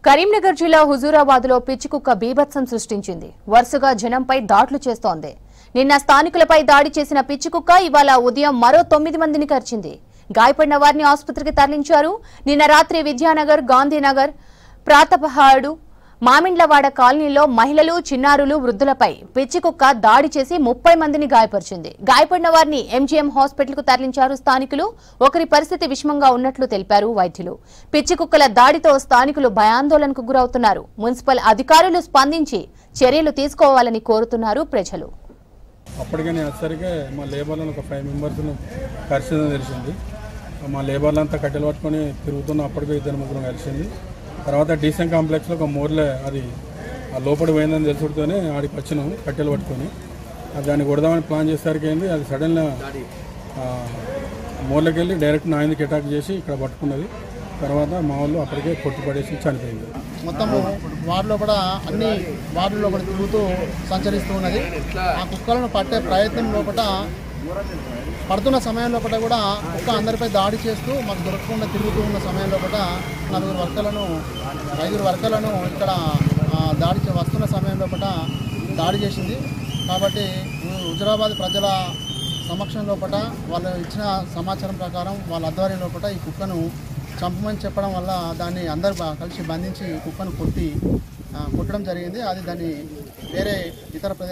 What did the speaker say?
కరీంనగర్ జిల్లా హుజూరాబాద్లో పిచ్చికుక్క బీభత్సం సృష్టించింది. వరుసగా జనంపై దాడులు చేస్తోంది. నిన్న స్థానికులపై దాడి చేసిన పిచ్చికుక్క ఇవాళ ఉదయం మరో 9 మందిని కరిచింది. గాయపడిన వారిని ఆసుపత్రికి తరలించారు. నిన్న రాత్రి విద్యానగర్, గాంధీనగర్, ప్రాతపహాడు, మామిండ్లవాడ కాలనీలో మహిళలు, చిన్నారులు, వృద్ధులపై పిచ్చికుక్క దాడి చేసి 30 మందిని గాయపరిచింది. గాయపడిన వారిని ఎంజీఎం హాస్పిటల్కు తరలించారు స్థానికులు. ఒకరి పరిస్థితి విషమంగా ఉన్నట్లు తెలిపారు వైద్యులు. పిచ్చికుక్కల దాడితో స్థానికులు భయాందోళనకు గురవుతున్నారు. మున్సిపల్ అధికారులు స్పందించి చర్యలు తీసుకోవాలని కోరుతున్నారు ప్రజలు. అప్పటికనే వచ్చేసరికి మా లేబర్లను ఒక 5 మెంబర్స్ను పరిస్థితి తెలిసింది. మా లేబర్లంతా కట్టెలు పట్టుకొని తిరుగుతున్న అప్పటికే 2-3 కలిసింది. తర్వాత డీసెంట్ కాంప్లెక్స్లో ఒక మోర్లే అది లోపలి పోయిందని తెలుసుకుంటూనే ఆడికి వచ్చినాం కట్టెలు పట్టుకొని. దాన్ని కొడదామని ప్లాన్ చేసేసరికి ఏంది అది సడన్గా మోర్లోకి వెళ్ళి డైరెక్ట్ నా ఆయనకి అటాక్ చేసి ఇక్కడ పట్టుకున్నది. తర్వాత మా వాళ్ళు అప్పటికే కొట్టుపడేసి చనిపోయింది. మొత్తము వార్డులో కూడా అన్ని వార్డుల్లో కూడా తిరుగుతూ సంచరిస్తూ ఉన్నది. ఆ కుక్కలను పట్టే ప్రయత్నం లోపల పడుతున్న సమయం లోపల కూడా కుక్క అందరిపై దాడి చేస్తూ మాకు దొరకకుండా తిరుగుతూ ఉన్న సమయం లోపల 5 వర్కర్లను ఇక్కడ వస్తున్న సమయం లోపల దాడి చేసింది. కాబట్టి హుజూరాబాద్ ప్రజల సమక్షం లోపల వాళ్ళు ఇచ్చిన సమాచారం ప్రకారం వాళ్ళ ఆధ్వర్యం లోపల ఈ కుక్కను చంపమని చెప్పడం వల్ల దాన్ని అందరు కలిసి బంధించి కుక్కను కొట్టడం జరిగింది. అది దాన్ని వేరే ఇతర ప్రదేశం